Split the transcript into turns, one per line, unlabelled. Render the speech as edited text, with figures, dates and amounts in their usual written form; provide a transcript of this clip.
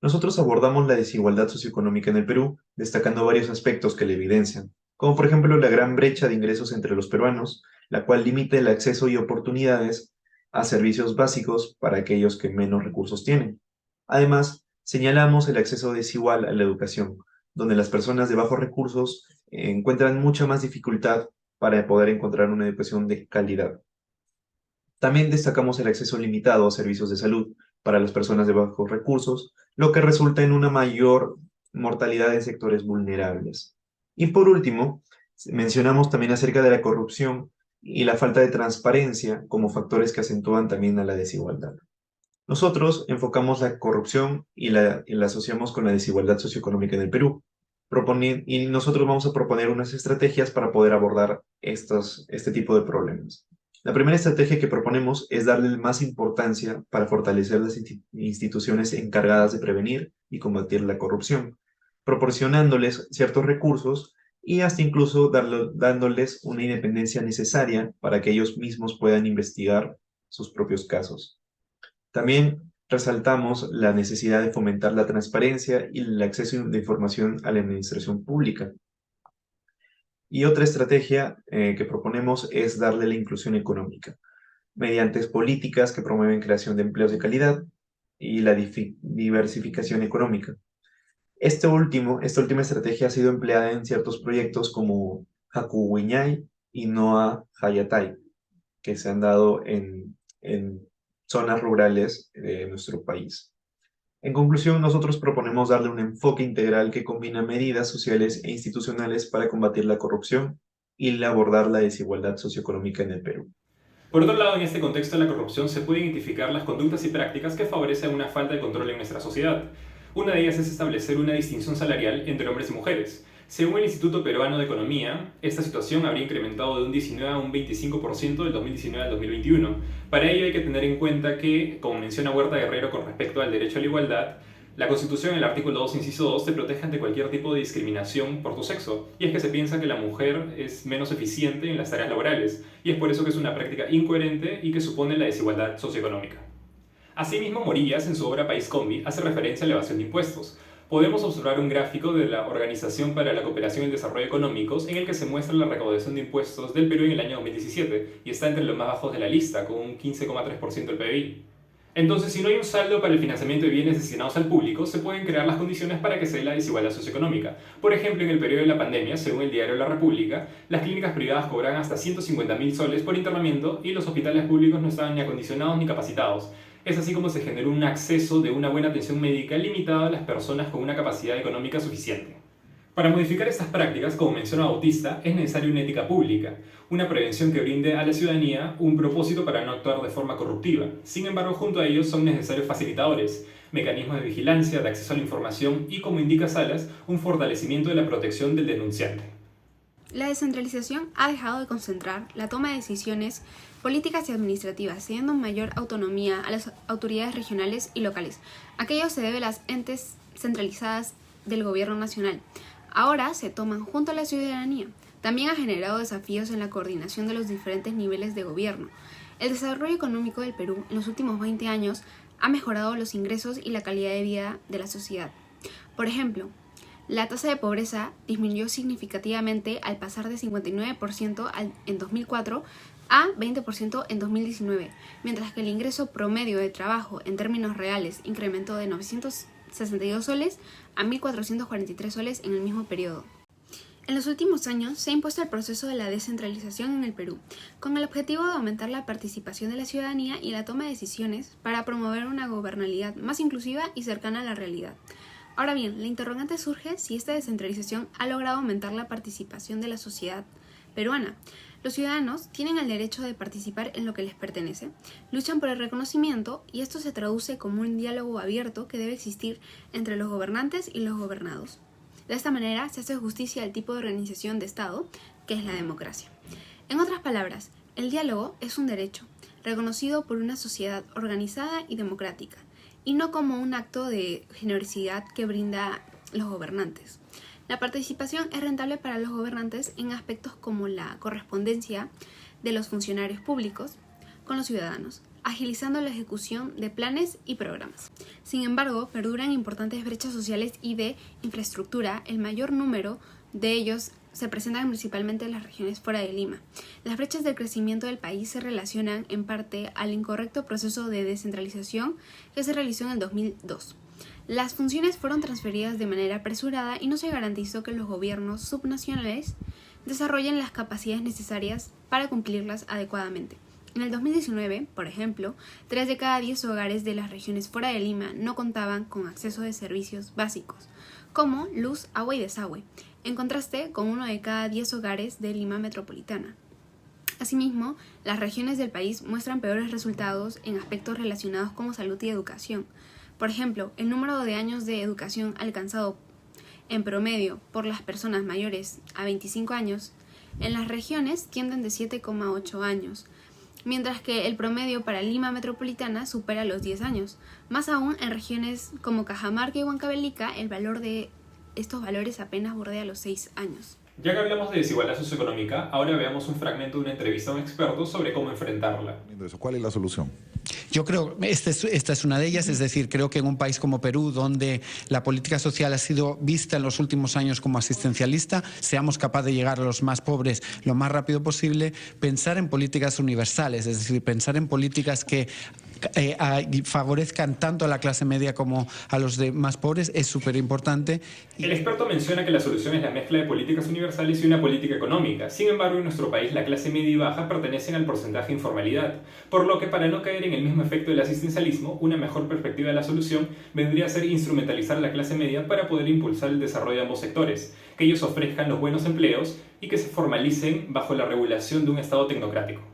Nosotros abordamos la desigualdad socioeconómica en el Perú, destacando varios aspectos que la evidencian, como por ejemplo la gran brecha de ingresos entre los peruanos, la cual limita el acceso y oportunidades a servicios básicos para aquellos que menos recursos tienen. Además, señalamos el acceso desigual a la educación, donde las personas de bajos recursos encuentran mucha más dificultad para poder encontrar una educación de calidad. También destacamos el acceso limitado a servicios de salud para las personas de bajos recursos, lo que resulta en una mayor mortalidad en sectores vulnerables. Y por último, mencionamos también acerca de la corrupción y la falta de transparencia como factores que acentúan también a la desigualdad. Nosotros enfocamos la corrupción y la asociamos con la desigualdad socioeconómica en el Perú. Y nosotros vamos a proponer unas estrategias para poder abordar este tipo de problemas. La primera estrategia que proponemos es darle más importancia para fortalecer las instituciones encargadas de prevenir y combatir la corrupción, proporcionándoles ciertos recursos y hasta incluso dándoles una independencia necesaria para que ellos mismos puedan investigar sus propios casos. También resaltamos la necesidad de fomentar la transparencia y el acceso de información a la administración pública. Y otra estrategia que proponemos es darle la inclusión económica, mediante políticas que promueven creación de empleos de calidad y la diversificación económica. Esta última estrategia ha sido empleada en ciertos proyectos como Hakuwiñay y Noa Hayatay, que se han dado en zonas rurales de nuestro país. En conclusión, nosotros proponemos darle un enfoque integral que combina medidas sociales e institucionales para combatir la corrupción y abordar la desigualdad socioeconómica en el Perú.
Por otro lado, en este contexto de la corrupción se puede identificar las conductas y prácticas que favorecen una falta de control en nuestra sociedad. Una de ellas es establecer una distinción salarial entre hombres y mujeres. Según el Instituto Peruano de Economía, esta situación habría incrementado de un 19 a un 25% del 2019 al 2021. Para ello hay que tener en cuenta que, como menciona Huerta Guerrero con respecto al derecho a la igualdad, la Constitución, en el artículo 2, inciso 2, te protege ante cualquier tipo de discriminación por tu sexo, y es que se piensa que la mujer es menos eficiente en las tareas laborales, y es por eso que es una práctica incoherente y que supone la desigualdad socioeconómica. Asimismo, Morillas, en su obra País Combi, hace referencia a la evasión de impuestos. Podemos observar un gráfico de la Organización para la Cooperación y el Desarrollo Económicos en el que se muestra la recaudación de impuestos del Perú en el año 2017 y está entre los más bajos de la lista, con un 15,3% del PBI. Entonces, si no hay un saldo para el financiamiento de bienes destinados al público, se pueden crear las condiciones para que se dé la desigualdad socioeconómica. Por ejemplo, en el periodo de la pandemia, según el diario La República, las clínicas privadas cobran hasta 150.000 soles por internamiento y los hospitales públicos no estaban ni acondicionados ni capacitados. Es así como se generó un acceso de una buena atención médica limitado a las personas con una capacidad económica suficiente. Para modificar estas prácticas, como menciona Bautista, es necesaria una ética pública, una prevención que brinde a la ciudadanía un propósito para no actuar de forma corruptiva. Sin embargo, junto a ellos son necesarios facilitadores, mecanismos de vigilancia, de acceso a la información y, como indica Salas, un fortalecimiento de la protección del denunciante.
La descentralización ha dejado de concentrar la toma de decisiones políticas y administrativas, cediendo mayor autonomía a las autoridades regionales y locales. Aquello se debe a las entes centralizadas del gobierno nacional. Ahora se toman junto a la ciudadanía. También ha generado desafíos en la coordinación de los diferentes niveles de gobierno. El desarrollo económico del Perú en los últimos 20 años ha mejorado los ingresos y la calidad de vida de la sociedad. Por ejemplo, la tasa de pobreza disminuyó significativamente al pasar de 59% en 2004 a 20% en 2019, mientras que el ingreso promedio de trabajo en términos reales incrementó de 962 soles a 1.443 soles en el mismo periodo. En los últimos años se ha impuesto el proceso de la descentralización en el Perú, con el objetivo de aumentar la participación de la ciudadanía y la toma de decisiones para promover una gobernabilidad más inclusiva y cercana a la realidad. Ahora bien, la interrogante surge si esta descentralización ha logrado aumentar la participación de la sociedad peruana. Los ciudadanos tienen el derecho de participar en lo que les pertenece, luchan por el reconocimiento y esto se traduce como un diálogo abierto que debe existir entre los gobernantes y los gobernados. De esta manera se hace justicia al tipo de organización de Estado que es la democracia. En otras palabras, el diálogo es un derecho, reconocido por una sociedad organizada y democrática, y no como un acto de generosidad que brinda los gobernantes. La participación es rentable para los gobernantes en aspectos como la correspondencia de los funcionarios públicos con los ciudadanos, agilizando la ejecución de planes y programas. Sin embargo, perduran importantes brechas sociales y de infraestructura. El mayor número de ellos se presentan principalmente en las regiones fuera de Lima. Las brechas del crecimiento del país se relacionan en parte al incorrecto proceso de descentralización que se realizó en el 2002. Las funciones fueron transferidas de manera apresurada y no se garantizó que los gobiernos subnacionales desarrollen las capacidades necesarias para cumplirlas adecuadamente. En el 2019, por ejemplo, 3 de cada 10 hogares de las regiones fuera de Lima no contaban con acceso de servicios básicos, como luz, agua y desagüe, en contraste con 1 de cada 10 hogares de Lima metropolitana. Asimismo, las regiones del país muestran peores resultados en aspectos relacionados con salud y educación. Por ejemplo, el número de años de educación alcanzado en promedio por las personas mayores a 25 años en las regiones tienden de 7,8 años, mientras que el promedio para Lima metropolitana supera los 10 años. Más aún, en regiones como Cajamarca y Huancavelica, el valor de estos valores apenas bordea los 6 años.
Ya que hablamos de desigualdad socioeconómica, ahora veamos un fragmento de una entrevista a un experto sobre cómo enfrentarla.
¿Cuál es la solución?
Yo creo que esta es una de ellas, es decir, creo que en un país como Perú, donde la política social ha sido vista en los últimos años como asistencialista, seamos capaces de llegar a los más pobres lo más rápido posible, pensar en políticas universales, es decir, pensar en políticas que favorezcan tanto a la clase media como a los más pobres es súper importante.
El experto menciona que la solución es la mezcla de políticas universales y una política económica. Sin embargo, en nuestro país la clase media y baja pertenecen al porcentaje de informalidad, por lo que para no caer en el mismo efecto del asistencialismo, una mejor perspectiva de la solución vendría a ser instrumentalizar a la clase media para poder impulsar el desarrollo de ambos sectores, que ellos ofrezcan los buenos empleos y que se formalicen bajo la regulación de un Estado tecnocrático.